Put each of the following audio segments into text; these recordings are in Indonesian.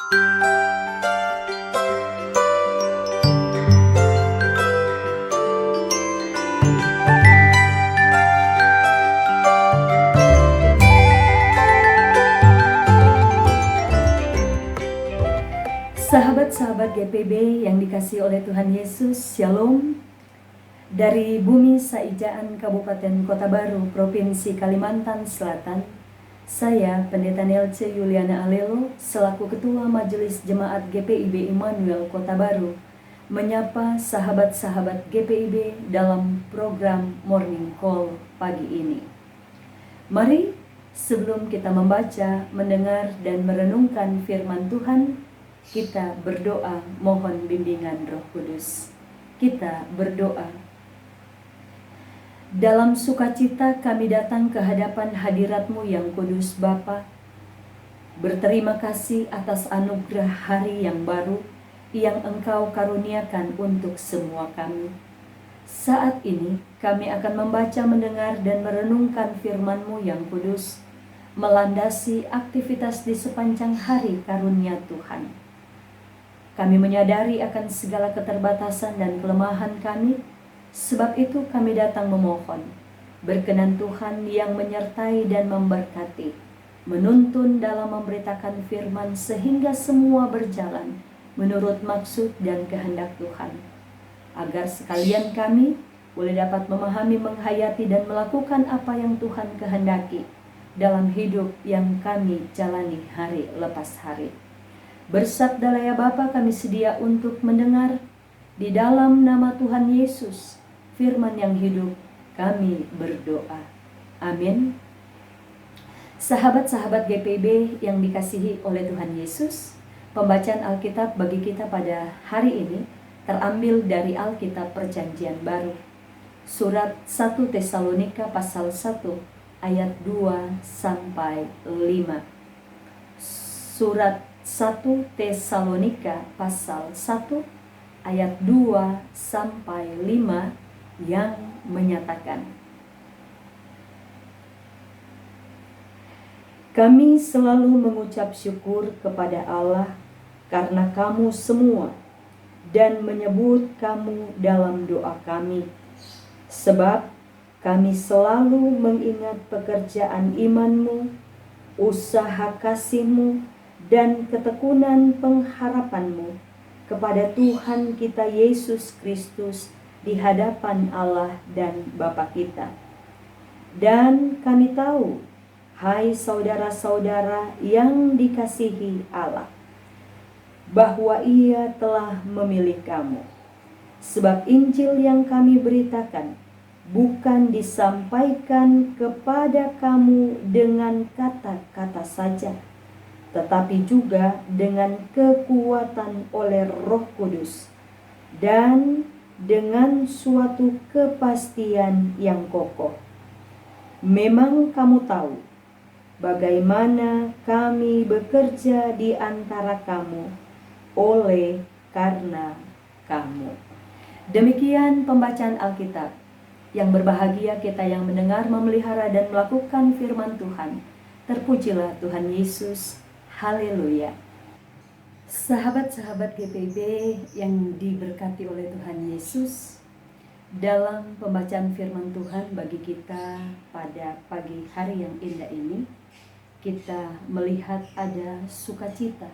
Sahabat-sahabat GPB yang dikasihi oleh Tuhan Yesus, Shalom. Dari Bumi Saijaan, Kabupaten Kota Baru, Provinsi Kalimantan Selatan, saya Pendeta Nelce Yuliana Alelo selaku Ketua Majelis Jemaat GPIB Immanuel Kota Baru menyapa sahabat-sahabat GPIB dalam program Morning Call pagi ini. Mari sebelum kita membaca, mendengar, dan merenungkan firman Tuhan, kita berdoa mohon bimbingan Roh Kudus. Kita berdoa. Dalam sukacita kami datang ke hadapan hadirat-Mu yang kudus Bapa. Berterima kasih atas anugerah hari yang baru yang Engkau karuniakan untuk semua kami. Saat ini kami akan membaca, mendengar, dan merenungkan firman-Mu yang kudus, melandasi aktivitas di sepanjang hari karunia Tuhan. Kami menyadari akan segala keterbatasan dan kelemahan kami, sebab itu kami datang memohon. Berkenan Tuhan yang menyertai dan memberkati, menuntun dalam memberitakan firman sehingga semua berjalan menurut maksud dan kehendak Tuhan. Agar sekalian kami boleh dapat memahami, menghayati, dan melakukan apa yang Tuhan kehendaki dalam hidup yang kami jalani hari lepas hari. Bersabdalah ya Bapa, kami sedia untuk mendengar. Di dalam nama Tuhan Yesus, firman yang hidup, kami berdoa. Amin. Sahabat-sahabat GPB yang dikasihi oleh Tuhan Yesus, pembacaan Alkitab bagi kita pada hari ini terambil dari Alkitab Perjanjian Baru. Surat 1 Tesalonika pasal 1 ayat 2 sampai 5. Surat 1 Tesalonika pasal 1 ayat 2 sampai 5 yang menyatakan, kami selalu mengucap syukur kepada Allah karena kamu semua dan menyebut kamu dalam doa kami, sebab kami selalu mengingat pekerjaan imanmu, usaha kasihmu, dan ketekunan pengharapanmu kepada Tuhan kita Yesus Kristus di hadapan Allah dan Bapa kita. Dan kami tahu, hai saudara-saudara yang dikasihi Allah, bahwa Ia telah memilih kamu. Sebab Injil yang kami beritakan bukan disampaikan kepada kamu dengan kata-kata saja, tetapi juga dengan kekuatan oleh Roh Kudus dan dengan suatu kepastian yang kokoh. Memang kamu tahu bagaimana kami bekerja di antara kamu oleh karena kamu. Demikian pembacaan Alkitab. Yang berbahagia kita yang mendengar, memelihara, dan melakukan firman Tuhan. Terpujilah Tuhan Yesus. Haleluya. Sahabat-sahabat GPB yang diberkati oleh Tuhan Yesus, dalam pembacaan firman Tuhan bagi kita pada pagi hari yang indah ini, kita melihat ada sukacita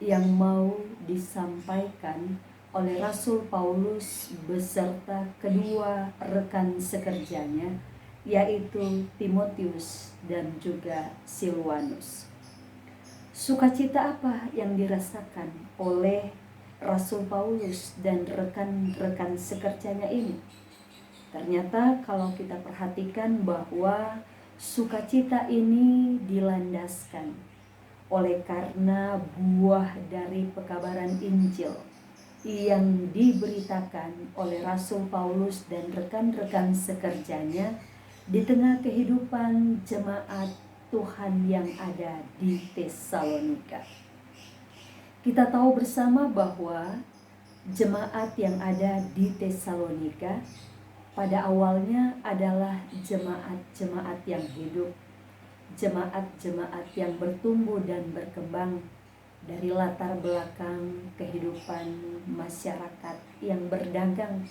yang mau disampaikan oleh Rasul Paulus beserta kedua rekan sekerjanya, yaitu Timotius dan juga Silwanus. Sukacita apa yang dirasakan oleh Rasul Paulus dan rekan-rekan sekerjanya ini? Ternyata kalau kita perhatikan bahwa sukacita ini dilandaskan oleh karena buah dari pekabaran Injil yang diberitakan oleh Rasul Paulus dan rekan-rekan sekerjanya di tengah kehidupan jemaat Tuhan yang ada di Tesalonika. Kita tahu bersama bahwa jemaat yang ada di Tesalonika pada awalnya adalah jemaat-jemaat yang hidup, jemaat-jemaat yang bertumbuh dan berkembang, dari latar belakang kehidupan masyarakat yang berdagang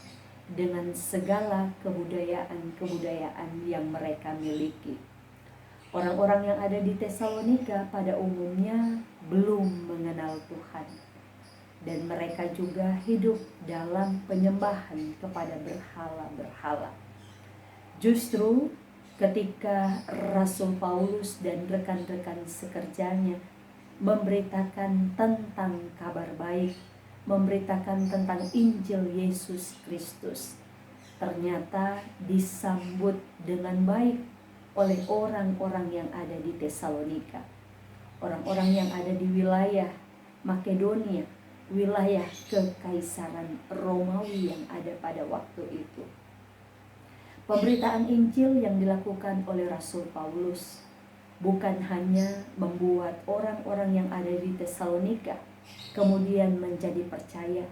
dengan segala kebudayaan-kebudayaan yang mereka miliki. Orang-orang yang ada di Tesalonika pada umumnya belum mengenal Tuhan, dan mereka juga hidup dalam penyembahan kepada berhala-berhala. Justru ketika Rasul Paulus dan rekan-rekan sekerjanya memberitakan tentang kabar baik, memberitakan tentang Injil Yesus Kristus, ternyata disambut dengan baik oleh orang-orang yang ada di Tesalonika, orang-orang yang ada di wilayah Makedonia, wilayah Kekaisaran Romawi yang ada pada waktu itu. Pemberitaan Injil yang dilakukan oleh Rasul Paulus bukan hanya membuat orang-orang yang ada di Tesalonika kemudian menjadi percaya,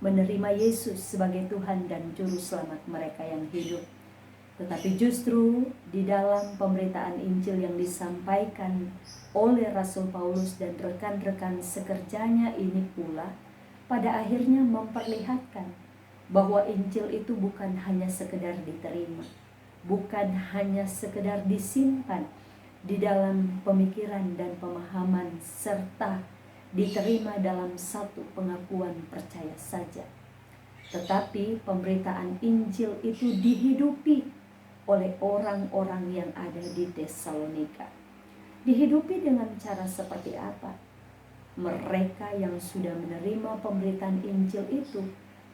menerima Yesus sebagai Tuhan dan Juru Selamat mereka yang hidup, tetapi justru di dalam pemberitaan Injil yang disampaikan oleh Rasul Paulus dan rekan-rekan sekerjanya ini pula pada akhirnya memperlihatkan bahwa Injil itu bukan hanya sekedar diterima, bukan hanya sekedar disimpan di dalam pemikiran dan pemahaman serta diterima dalam satu pengakuan percaya saja, tetapi pemberitaan Injil itu dihidupi oleh orang-orang yang ada di Tesalonika. Dihidupi dengan cara seperti apa? Mereka yang sudah menerima pemberitaan Injil itu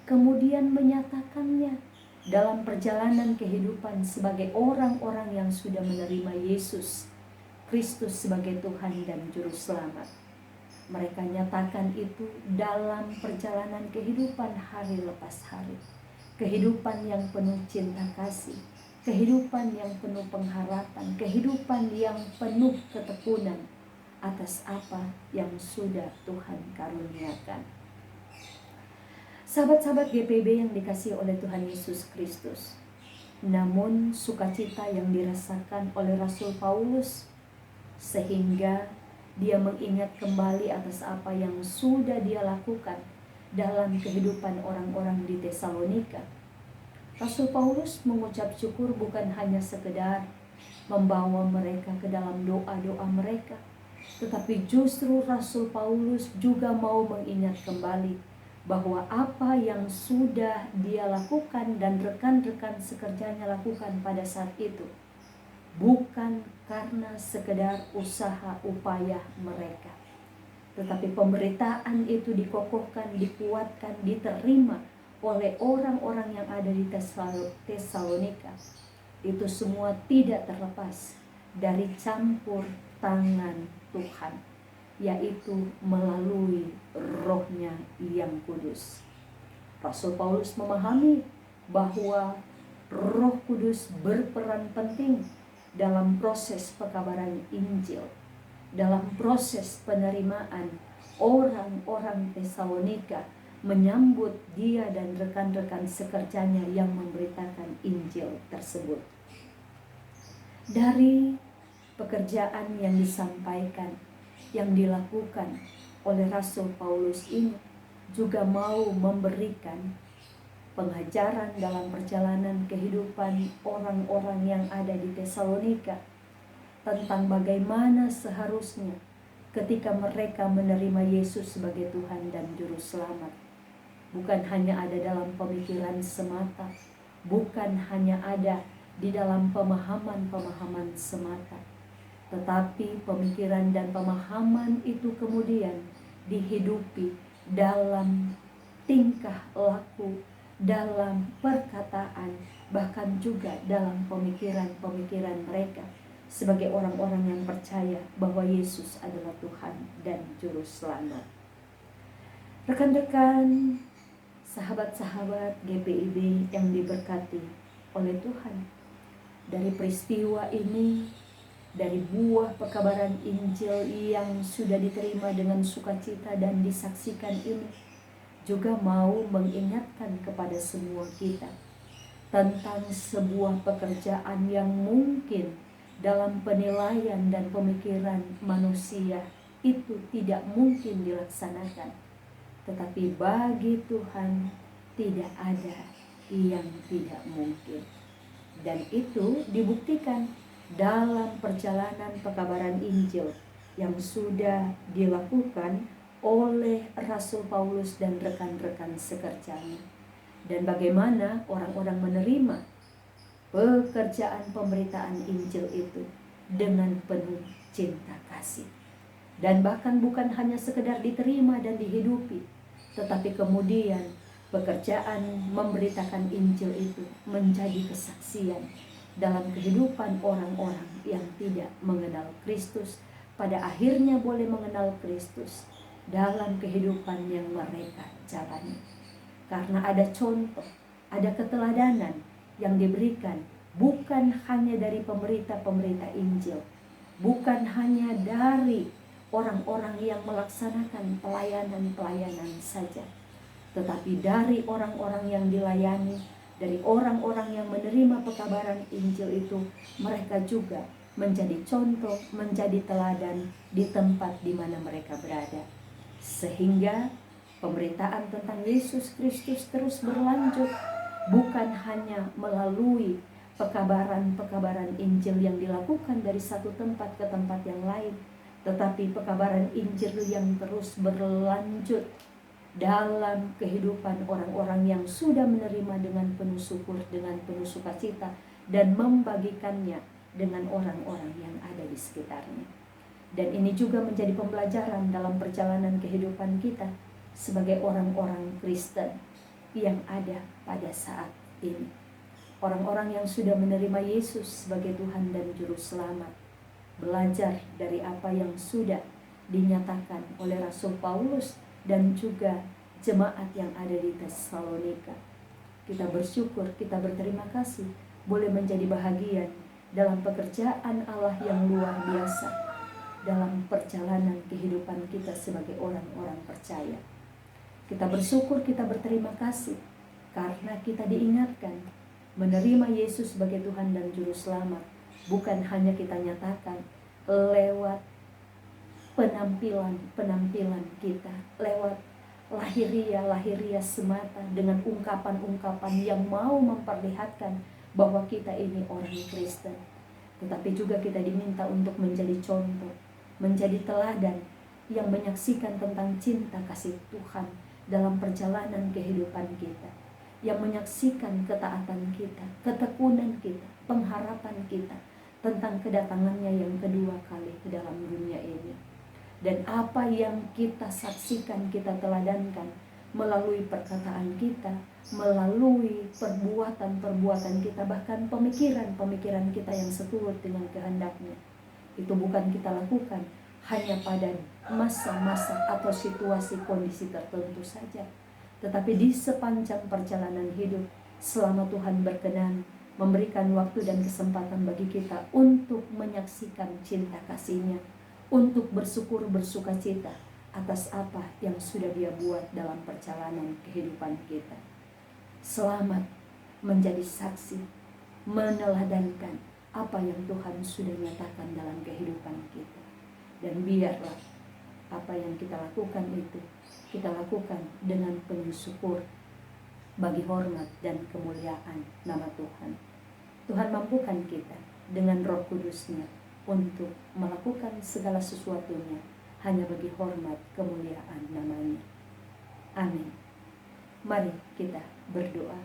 kemudian menyatakannya dalam perjalanan kehidupan sebagai orang-orang yang sudah menerima Yesus Kristus sebagai Tuhan dan Juru Selamat. Mereka nyatakan itu dalam perjalanan kehidupan hari lepas hari, kehidupan yang penuh cinta kasih, kehidupan yang penuh pengharapan, kehidupan yang penuh ketekunan atas apa yang sudah Tuhan karuniakan. Sahabat-sahabat GPB yang dikasihi oleh Tuhan Yesus Kristus, namun sukacita yang dirasakan oleh Rasul Paulus sehingga dia mengingat kembali atas apa yang sudah dia lakukan dalam kehidupan orang-orang di Tesalonika. Rasul Paulus mengucap syukur bukan hanya sekedar membawa mereka ke dalam doa-doa mereka, tetapi justru Rasul Paulus juga mau mengingat kembali bahwa apa yang sudah dia lakukan dan rekan-rekan sekerjanya lakukan pada saat itu bukan karena sekedar usaha upaya mereka, tetapi pemberitaan itu dikokohkan, dikuatkan, diterima oleh orang-orang yang ada di Tesalonika. Itu semua tidak terlepas dari campur tangan Tuhan, yaitu melalui Roh-Nya yang kudus. Rasul Paulus memahami bahwa Roh Kudus berperan penting dalam proses pekabaran Injil, dalam proses penerimaan orang-orang Tesalonika menyambut dia dan rekan-rekan sekerjanya yang memberitakan Injil tersebut. Dari pekerjaan yang disampaikan, yang dilakukan oleh Rasul Paulus ini juga mau memberikan pengajaran dalam perjalanan kehidupan orang-orang yang ada di Tesalonika tentang bagaimana seharusnya ketika mereka menerima Yesus sebagai Tuhan dan Juru Selamat, bukan hanya ada dalam pemikiran semata, bukan hanya ada di dalam pemahaman-pemahaman semata, tetapi pemikiran dan pemahaman itu kemudian dihidupi dalam tingkah laku, dalam perkataan, bahkan juga dalam pemikiran-pemikiran mereka sebagai orang-orang yang percaya bahwa Yesus adalah Tuhan dan Juru Selamat. Rekan-rekan, sahabat-sahabat GPIB yang diberkati oleh Tuhan, dari peristiwa ini, dari buah pekabaran Injil yang sudah diterima dengan sukacita dan disaksikan ini, juga mau mengingatkan kepada semua kita tentang sebuah pekerjaan yang mungkin dalam penilaian dan pemikiran manusia itu tidak mungkin dilaksanakan. Tetapi bagi Tuhan tidak ada yang tidak mungkin. Dan itu dibuktikan dalam perjalanan pekabaran Injil yang sudah dilakukan oleh Rasul Paulus dan rekan-rekan sekerjanya. Dan bagaimana orang-orang menerima pekerjaan pemberitaan Injil itu dengan penuh cinta kasih. Dan bahkan bukan hanya sekedar diterima dan dihidupi, tetapi kemudian pekerjaan memberitakan Injil itu menjadi kesaksian dalam kehidupan orang-orang yang tidak mengenal Kristus. Pada akhirnya boleh mengenal Kristus dalam kehidupan yang mereka jalani. Karena ada contoh, ada keteladanan yang diberikan bukan hanya dari pemberita-pemberita Injil, bukan hanya dari orang-orang yang melaksanakan pelayanan-pelayanan saja, tetapi dari orang-orang yang dilayani, dari orang-orang yang menerima pekabaran Injil itu, mereka juga menjadi contoh, menjadi teladan di tempat di mana mereka berada. Sehingga pemberitaan tentang Yesus Kristus terus berlanjut, bukan hanya melalui pekabaran-pekabaran Injil yang dilakukan dari satu tempat ke tempat yang lain, tetapi pekabaran Injil yang terus berlanjut dalam kehidupan orang-orang yang sudah menerima dengan penuh syukur, dengan penuh sukacita, dan membagikannya dengan orang-orang yang ada di sekitarnya. Dan ini juga menjadi pembelajaran dalam perjalanan kehidupan kita sebagai orang-orang Kristen yang ada pada saat ini. Orang-orang yang sudah menerima Yesus sebagai Tuhan dan Juru Selamat, belajar dari apa yang sudah dinyatakan oleh Rasul Paulus dan juga jemaat yang ada di Tesalonika. Kita bersyukur, kita berterima kasih boleh menjadi bahagian dalam pekerjaan Allah yang luar biasa dalam perjalanan kehidupan kita sebagai orang-orang percaya. Kita bersyukur, kita berterima kasih karena kita diingatkan menerima Yesus sebagai Tuhan dan Juru Selamat bukan hanya kita nyatakan lewat penampilan kita, lewat lahiriah semata dengan ungkapan-ungkapan yang mau memperlihatkan bahwa kita ini orang Kristen. Tetapi juga kita diminta untuk menjadi contoh, menjadi teladan yang menyaksikan tentang cinta kasih Tuhan dalam perjalanan kehidupan kita, yang menyaksikan ketaatan kita, ketekunan kita, pengharapan kita tentang kedatangannya yang kedua kali ke dalam dunia ini. Dan apa yang kita saksikan, kita teladankan melalui perkataan kita, melalui perbuatan-perbuatan kita, bahkan pemikiran-pemikiran kita yang seturut dengan kehendaknya. Itu bukan kita lakukan hanya pada masa-masa atau situasi kondisi tertentu saja, tetapi di sepanjang perjalanan hidup, selama Tuhan berkenan memberikan waktu dan kesempatan bagi kita untuk menyaksikan cinta kasih-Nya, untuk bersyukur bersukacita atas apa yang sudah Dia buat dalam perjalanan kehidupan kita. Selamat menjadi saksi, meneladankan apa yang Tuhan sudah nyatakan dalam kehidupan kita. Dan biarlah apa yang kita lakukan itu, kita lakukan dengan penuh syukur bagi hormat dan kemuliaan nama Tuhan. Tuhan mampukan kita dengan Roh Kudus-Nya untuk melakukan segala sesuatunya hanya bagi hormat kemuliaan namanya. Amin. Mari kita berdoa.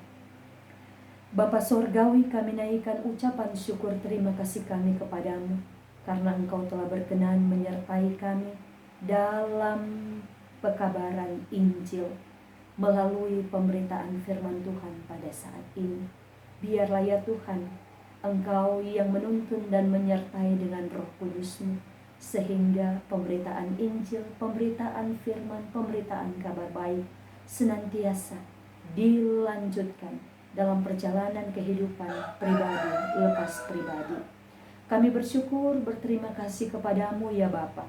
Bapa Sorgawi, kami naikkan ucapan syukur terima kasih kami kepadamu karena Engkau telah berkenan menyertai kami dalam pekabaran Injil melalui pemberitaan firman Tuhan pada saat ini. Biarlah ya Tuhan, Engkau yang menuntun dan menyertai dengan Roh Kudus-Mu, sehingga pemberitaan Injil, pemberitaan firman, pemberitaan kabar baik senantiasa dilanjutkan dalam perjalanan kehidupan pribadi lepas pribadi. Kami bersyukur, berterima kasih kepadamu ya Bapa,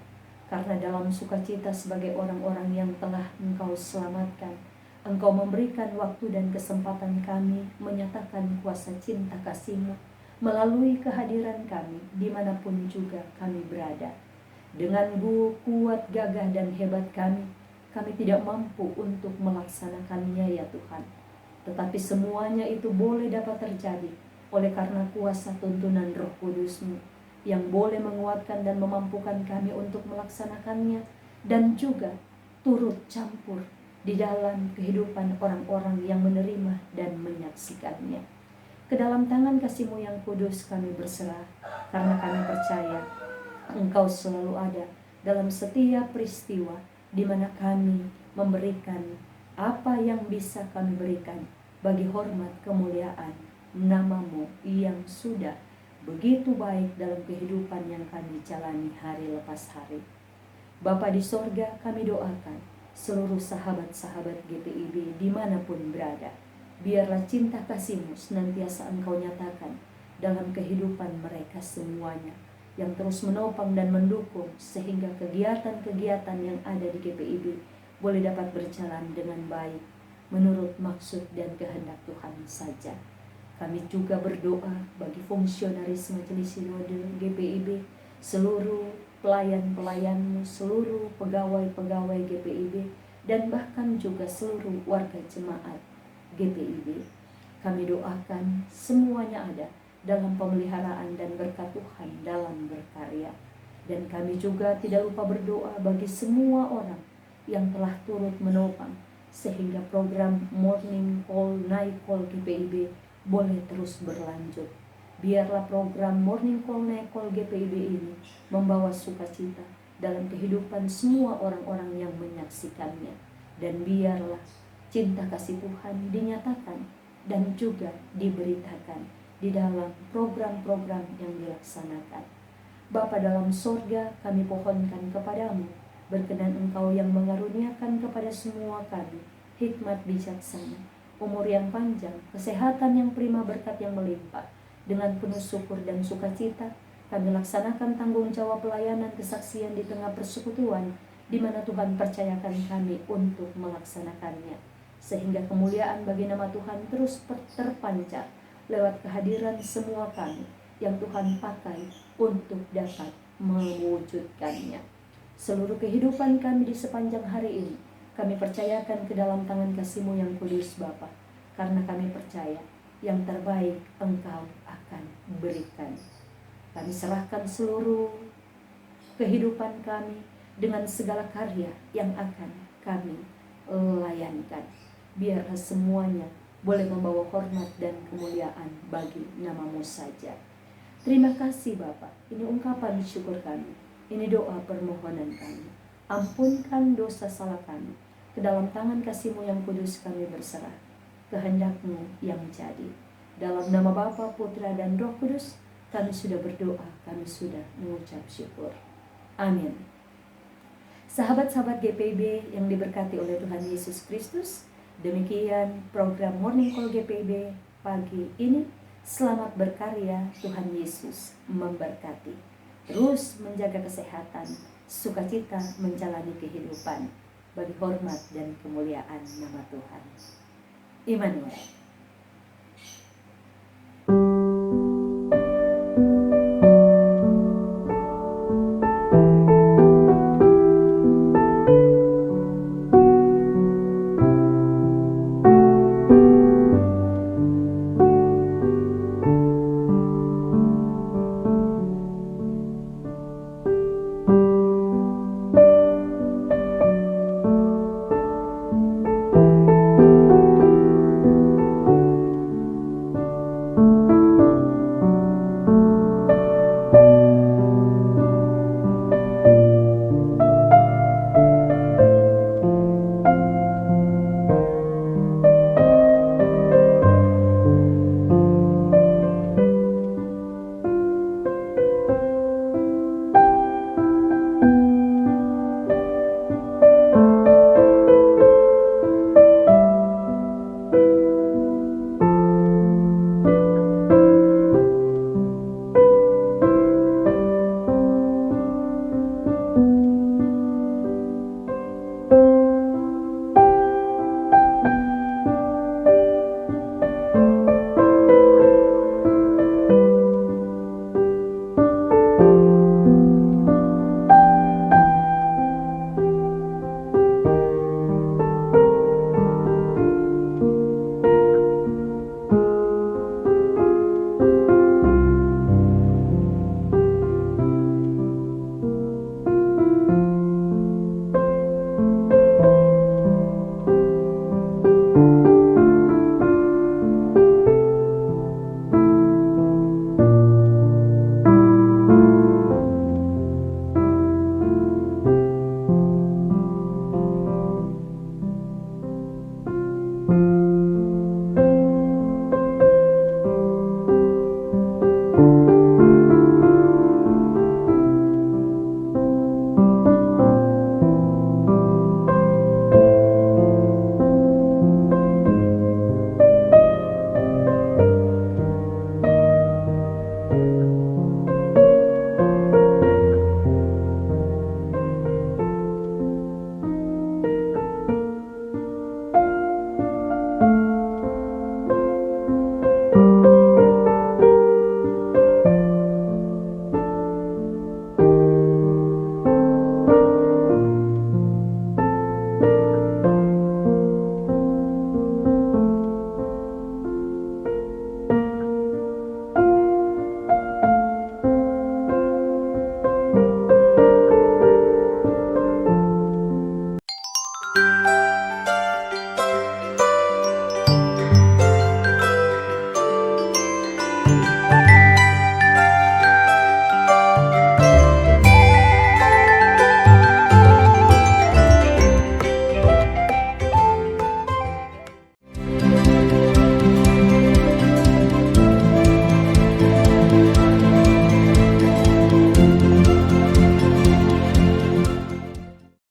karena dalam sukacita sebagai orang-orang yang telah Engkau selamatkan, Engkau memberikan waktu dan kesempatan kami menyatakan kuasa cinta kasih-Mu melalui kehadiran kami dimanapun juga kami berada. Dengan kuat, gagah, dan hebat kami tidak mampu untuk melaksanakannya ya Tuhan. Tetapi semuanya itu boleh dapat terjadi oleh karena kuasa tuntunan Roh Kudus-Mu yang boleh menguatkan dan memampukan kami untuk melaksanakannya dan juga turut campur di dalam kehidupan orang-orang yang menerima dan menyaksikannya. Ke dalam tangan kasih-Mu yang kudus kami berserah, karena kami percaya Engkau selalu ada dalam setiap peristiwa di mana kami memberikan apa yang bisa kami berikan bagi hormat kemuliaan nama-Mu yang sudah begitu baik dalam kehidupan yang kami jalani hari lepas hari. Bapa di sorga, kami doakan seluruh sahabat-sahabat GPIB dimanapun berada. Biarlah cinta kasih-Mu senantiasa Engkau nyatakan dalam kehidupan mereka semuanya, yang terus menopang dan mendukung sehingga kegiatan-kegiatan yang ada di GPIB boleh dapat berjalan dengan baik menurut maksud dan kehendak Tuhan saja. Kami juga berdoa bagi fungsionaris Majelis Sinode GPIB, seluruh pelayan-pelayan-Mu, seluruh pegawai-pegawai GPIB, dan bahkan juga seluruh warga jemaat GPIB. Kami doakan semuanya ada dalam pemeliharaan dan berkat Tuhan dalam berkarya. Dan kami juga tidak lupa berdoa bagi semua orang yang telah turut menopang sehingga program Morning Call, Night Call GPIB boleh terus berlanjut. Biarlah program Morning Call, Night Call GPIB ini membawa sukacita dalam kehidupan semua orang-orang yang menyaksikannya. Dan biarlah cinta kasih Tuhan dinyatakan dan juga diberitakan di dalam program-program yang dilaksanakan. Bapa dalam sorga, kami pohonkan kepadamu, berkenan Engkau yang mengaruniakan kepada semua kami hikmat bijaksana, umur yang panjang, kesehatan yang prima, berkat yang melimpah. Dengan penuh syukur dan sukacita, kami laksanakan tanggung jawab pelayanan kesaksian di tengah persekutuan, di mana Tuhan percayakan kami untuk melaksanakannya. Sehingga kemuliaan bagi nama Tuhan terus terpancar lewat kehadiran semua kami yang Tuhan pakai untuk dapat mewujudkannya. Seluruh kehidupan kami di sepanjang hari ini, kami percayakan ke dalam tangan kasih-Mu yang kudus Bapa, karena kami percaya yang terbaik Engkau akan berikan. Kami serahkan seluruh kehidupan kami dengan segala karya yang akan kami layankan. Biarlah semuanya boleh membawa hormat dan kemuliaan bagi nama-Mu saja. Terima kasih Bapa. Ini ungkapan syukur kami. Ini doa permohonan kami. Ampunkan dosa salah kami. Ke dalam tangan kasih-Mu yang kudus kami berserah. Kehendak-Mu yang jadi. Dalam nama Bapa, Putra, dan Roh Kudus, kami sudah berdoa, kami sudah mengucap syukur. Amin. Sahabat-sahabat GPIB yang diberkati oleh Tuhan Yesus Kristus, demikian program Morning Call GPIB pagi ini. Selamat berkarya, Tuhan Yesus memberkati. Terus menjaga kesehatan, sukacita menjalani kehidupan bagi hormat dan kemuliaan nama Tuhan. Immanuel.